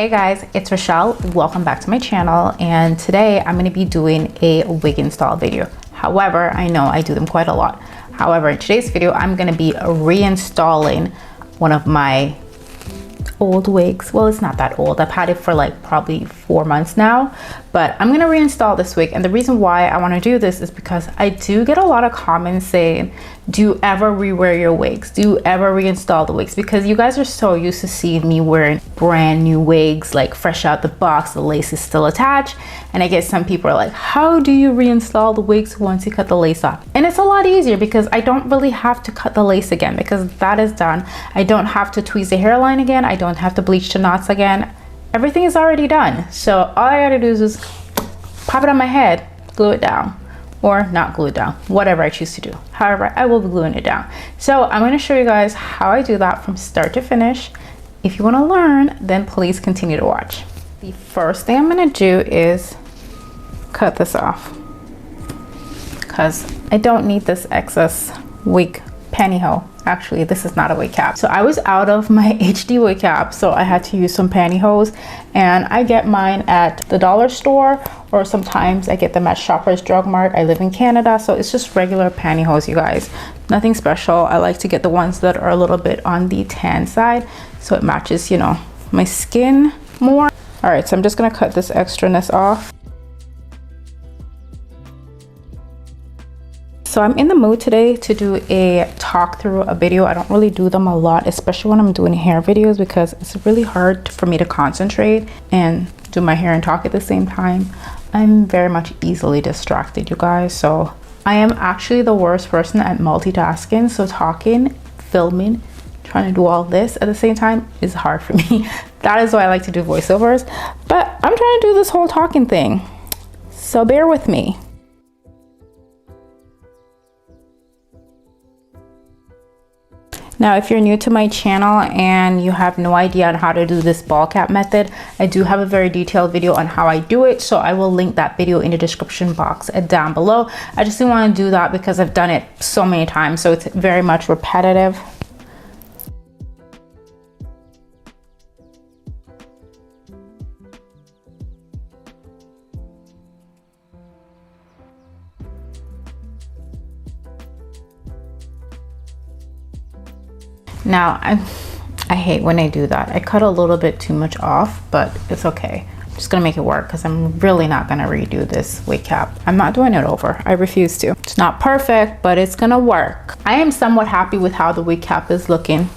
Hey guys, it's Rochelle. Welcome back to my channel, and today I'm going to be doing a wig install video. However, I know I do them quite a lot. However, in today's video, I'm going to be reinstalling one of my old wigs. Well, it's not that old. I've had it for like probably 4 months now, but I'm going to reinstall this wig. And the reason why I want to do this is because I do get a lot of comments saying, do you ever rewear your wigs? Do you ever reinstall the wigs? Because you guys are so used to seeing me wearing brand new wigs, like fresh out the box, the lace is still attached. And I guess some people are like, how do you reinstall the wigs once you cut the lace off? And it's a lot easier because I don't really have to cut the lace again because that is done. I don't have to tweeze the hairline again. I don't have to bleach the knots again. Everything is already done. So all I gotta do is just pop it on my head, glue it down. Or not glue it down, whatever I choose to do. However, I will be gluing it down. So I'm going to show you guys how I do that from start to finish. If you want to learn, then please continue to watch. The first thing I'm going to do is cut this off because I don't need this excess wig pantyhose. Actually, this is not a wig cap. So I was out of my HD wig cap, so I had to use some pantyhose, and I get mine at the dollar store, or sometimes I get them at Shoppers Drug Mart. I live in Canada, so it's just regular pantyhose, you guys. Nothing special. I like to get the ones that are a little bit on the tan side, so it matches, you know, my skin more. All right, so I'm just gonna cut this extraness off. So I'm in the mood today to do a talk through a video. I don't really do them a lot, especially when I'm doing hair videos, because it's really hard for me to concentrate and do my hair and talk at the same time. I'm very much easily distracted, you guys. So I am actually the worst person at multitasking. So talking, filming, trying to do all this at the same time is hard for me. That is why I like to do voiceovers. But I'm trying to do this whole talking thing, so bear with me. Now, if you're new to my channel and you have no idea on how to do this ball cap method, I do have a very detailed video on how I do it. So I will link that video in the description box down below. I just didn't want to do that because I've done it so many times. So it's very much repetitive. Now, I hate when I do that. I cut a little bit too much off, but it's okay. I'm just gonna make it work because I'm really not gonna redo this wig cap. I'm not doing it over. I refuse to. It's not perfect, but it's gonna work. I am somewhat happy with how the wig cap is looking,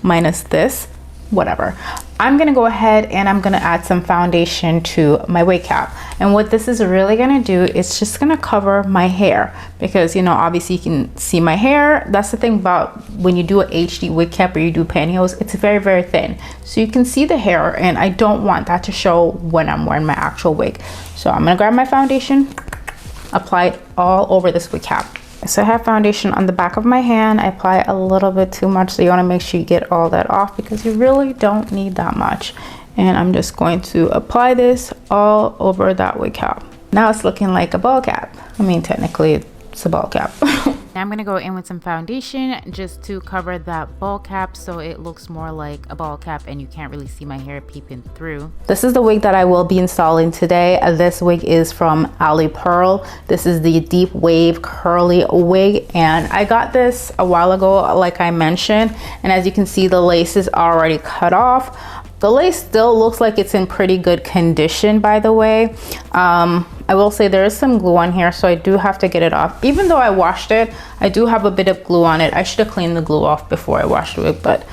minus this, whatever. I'm gonna go ahead and I'm gonna add some foundation to my wig cap. And what this is really gonna do is just gonna cover my hair, because, you know, obviously you can see my hair. That's the thing about when you do an HD wig cap or you do pantyhose, it's very, very thin. So you can see the hair, and I don't want that to show when I'm wearing my actual wig. So I'm gonna grab my foundation, apply it all over this wig cap. So I have foundation on the back of my hand. I apply a little bit too much, so you want to make sure you get all that off because you really don't need that much. And I'm just going to apply this all over that wig cap. Now it's looking like a ball cap. I mean, technically it's a ball cap. Now I'm gonna go in with some foundation just to cover that ball cap so it looks more like a ball cap and you can't really see my hair peeping through. This is the wig that I will be installing today. This wig is from Ali Pearl. This is the deep wave curly wig, and I got this a while ago, like I mentioned, and as you can see, the lace is already cut off. The lace still looks like it's in pretty good condition, by the way. I will say there is some glue on here, so I do have to get it off. Even though I washed it, I do have a bit of glue on it. I should have cleaned the glue off before I washed it, but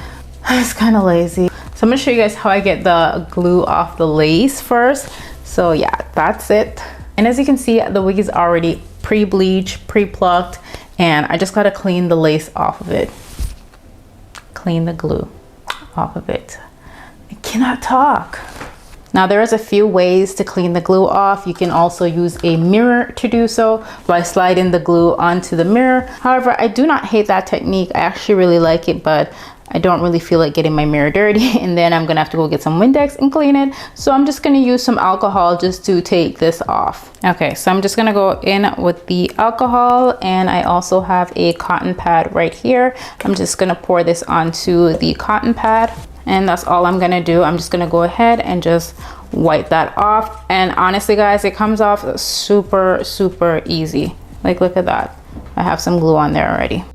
I was kind of lazy. So I'm gonna show you guys how I get the glue off the lace first. So yeah, that's it. And as you can see, the wig is already pre-bleached, pre-plucked, and I just gotta clean the lace off of it. Clean the glue off of it. I cannot talk. Now there is a few ways to clean the glue off. You can also use a mirror to do so by sliding the glue onto the mirror. However, I do not hate that technique. I actually really like it, but I don't really feel like getting my mirror dirty, and then I'm gonna have to go get some Windex and clean it. So I'm just gonna use some alcohol just to take this off. Okay, so I'm just gonna go in with the alcohol, and I also have a cotton pad right here. I'm just gonna pour this onto the cotton pad. And that's all I'm gonna do. I'm just gonna go ahead and just wipe that off. And honestly guys, it comes off super, super easy. Like, look at that. I have some glue on there already.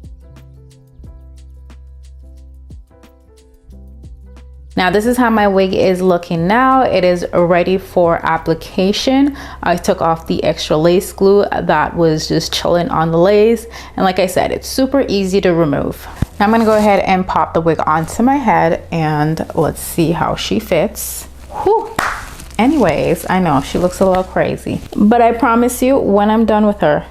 Now this is how my wig is looking now. It is ready for application. I took off the extra lace glue that was just chilling on the lace. And like I said, it's super easy to remove. Now I'm gonna go ahead and pop the wig onto my head and let's see how she fits. Whew. Anyways, I know she looks a little crazy, but I promise you when I'm done with her,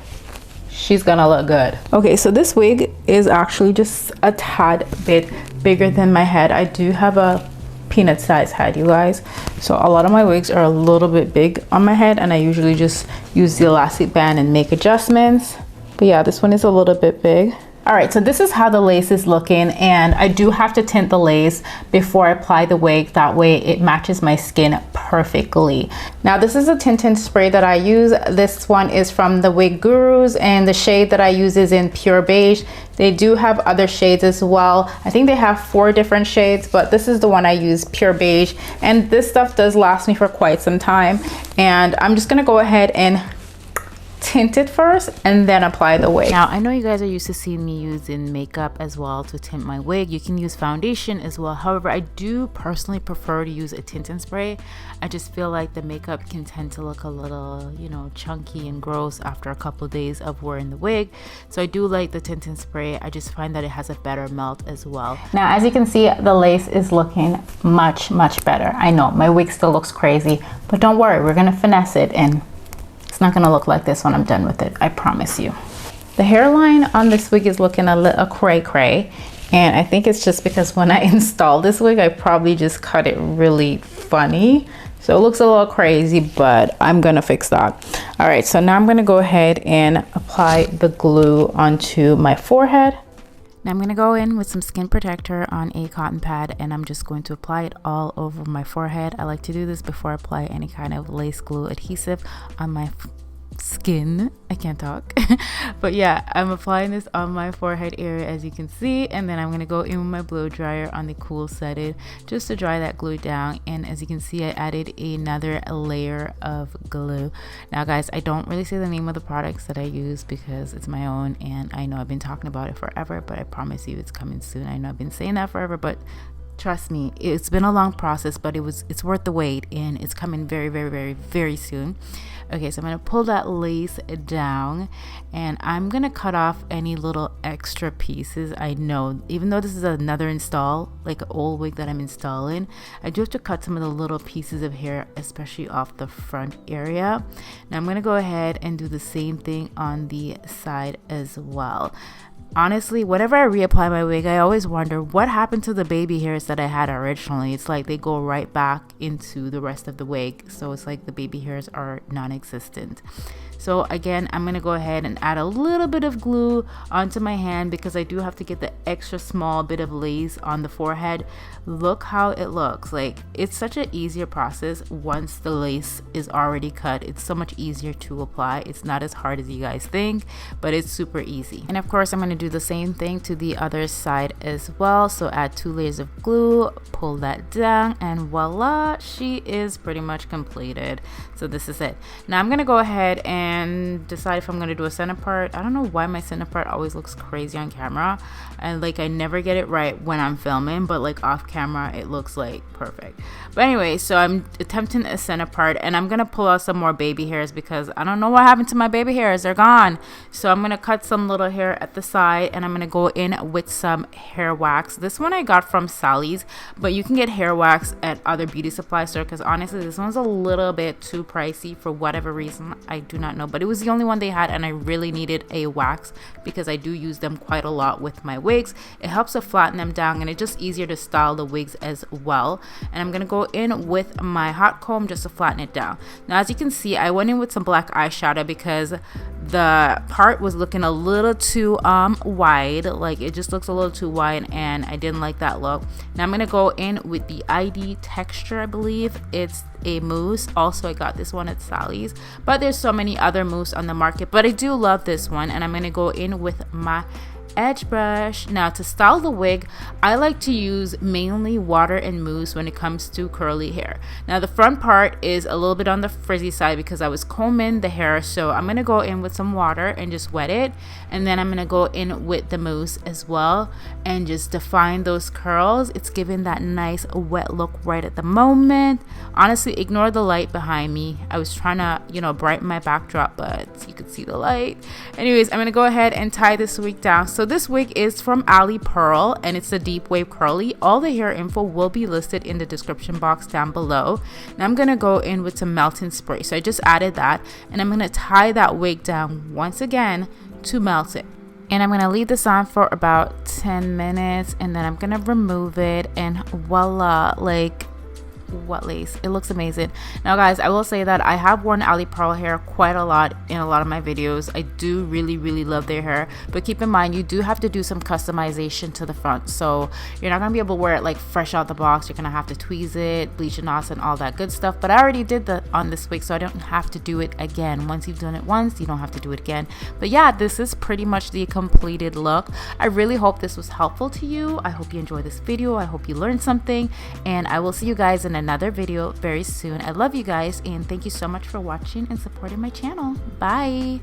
she's gonna look good. Okay, so this wig is actually just a tad bit bigger than my head. I do have a peanut sized head, you guys, so a lot of my wigs are a little bit big on my head, and I usually just use the elastic band and make adjustments. But yeah, this one is a little bit big. All right, so this is how the lace is looking, and I do have to tint the lace before I apply the wig. That way it matches my skin perfectly. Now this is a tint spray that I use. This one is from the Wig Gurus, and the shade that I use is in Pure Beige. They do have other shades as well. I think they have 4 different shades, but this is the one I use, Pure Beige. And this stuff does last me for quite some time. And I'm just gonna go ahead and tint it first and then apply the wig. Now I know you guys are used to seeing me using makeup as well to tint my wig. You can use foundation as well. However, I do personally prefer to use a tint and spray. I just feel like the makeup can tend to look a little, you know, chunky and gross after a couple of days of wearing the wig. So I do like the tint and spray. I just find that it has a better melt as well. Now as you can see, the lace is looking much better. I know my wig still looks crazy, but don't worry, we're gonna finesse it and it's not gonna look like this when I'm done with it, I promise you. The hairline on this wig is looking a little cray, and I think it's just because when I installed this wig, I probably just cut it really funny. So it looks a little crazy, but I'm gonna fix that. All right, so now I'm gonna go ahead and apply the glue onto my forehead. Now I'm going to go in with some skin protector on a cotton pad, and I'm just going to apply it all over my forehead. I like to do this before I apply any kind of lace glue adhesive on my skin. I can't talk. But yeah, I'm applying this on my forehead area as you can see, and then I'm going to go in with my blow dryer on the cool setting just to dry that glue down. And as you can see, I added another layer of glue. Now guys, I don't really say the name of the products that I use because it's my own, and I know I've been talking about it forever, but I promise you it's coming soon. I know I've been saying that forever, but trust me, it's been a long process, but it's worth the wait, and it's coming very soon. Okay, so I'm going to pull that lace down, and I'm going to cut off any little extra pieces. I know, even though this is another install, like an old wig that I'm installing, I do have to cut some of the little pieces of hair, especially off the front area. Now I'm going to go ahead and do the same thing on the side as well. Honestly, whenever I reapply my wig, I always wonder what happened to the baby hairs that I had originally. It's like they go right back into the rest of the wig. So it's like the baby hairs are non-existent. So again, I'm going to go ahead and add a little bit of glue onto my hand because I do have to get the extra small bit of lace on the forehead. Look how it looks. Like, it's such an easier process once the lace is already cut. It's so much easier to apply. It's not as hard as you guys think, but it's super easy. And of course, I'm going to do the same thing to the other side as well. So add 2 layers of glue, pull that down, and voila, she is pretty much completed. So this is it. Now I'm going to go ahead and decide if I'm going to do a center part. I don't know why my center part always looks crazy on camera, and like I never get it right when I'm filming, but like off camera it looks like perfect. But anyway, so I'm attempting a center part, and I'm going to pull out some more baby hairs because I don't know what happened to my baby hairs. They're gone. So I'm going to cut some little hair at the side, and I'm going to go in with some hair wax. This one I got from Sally's, but you can get hair wax at other beauty supply store because honestly this one's a little bit too pricey for whatever reason. I do not know, but it was the only one they had, and I really needed a wax because I do use them quite a lot with my wigs. It helps to flatten them down, and it's just easier to style the wigs as well. And I'm gonna go in with my hot comb just to flatten it down. Now as you can see, I went in with some black eyeshadow because the part was looking a little too wide. Like, it just looks a little too wide, and I didn't like that look. Now I'm gonna go in with the ID texture. I believe it's a mousse. Also, I got this one at Sally's, but there's so many other mousse on the market, but I do love this one. And I'm gonna go in with my edge brush. Now to style the wig, I like to use mainly water and mousse when it comes to curly hair. Now the front part is a little bit on the frizzy side because I was combing the hair, so I'm gonna go in with some water and just wet it, and then I'm gonna go in with the mousse as well and just define those curls. It's giving that nice wet look right at the moment. Honestly, ignore the light behind me. I was trying to, you know, brighten my backdrop, but you could see the light. Anyways, I'm gonna go ahead and tie this wig down. So this wig is from Ali Pearl and it's a deep wave curly. All the hair info will be listed in the description box down below. Now I'm gonna go in with some melting spray. So I just added that and I'm gonna tie that wig down once again to melt it. And I'm gonna leave this on for about 10 minutes and then I'm gonna remove it, and voila, like what lace, it looks amazing. Now guys, I will say that I have worn Ali Pearl hair quite a lot in a lot of my videos. I do really love their hair, but keep in mind you do have to do some customization to the front, so you're not gonna be able to wear it like fresh out the box. You're gonna have to tweeze it, bleach and knots and all that good stuff, but I already did that on this wig, so I don't have to do it again. Once you've done it once, you don't have to do it again. But yeah, this is pretty much the completed look. I really hope this was helpful to you. I hope you enjoyed this video. I hope you learned something, and I will see you guys in another video very soon. I love you guys and thank you so much for watching and supporting my channel. Bye.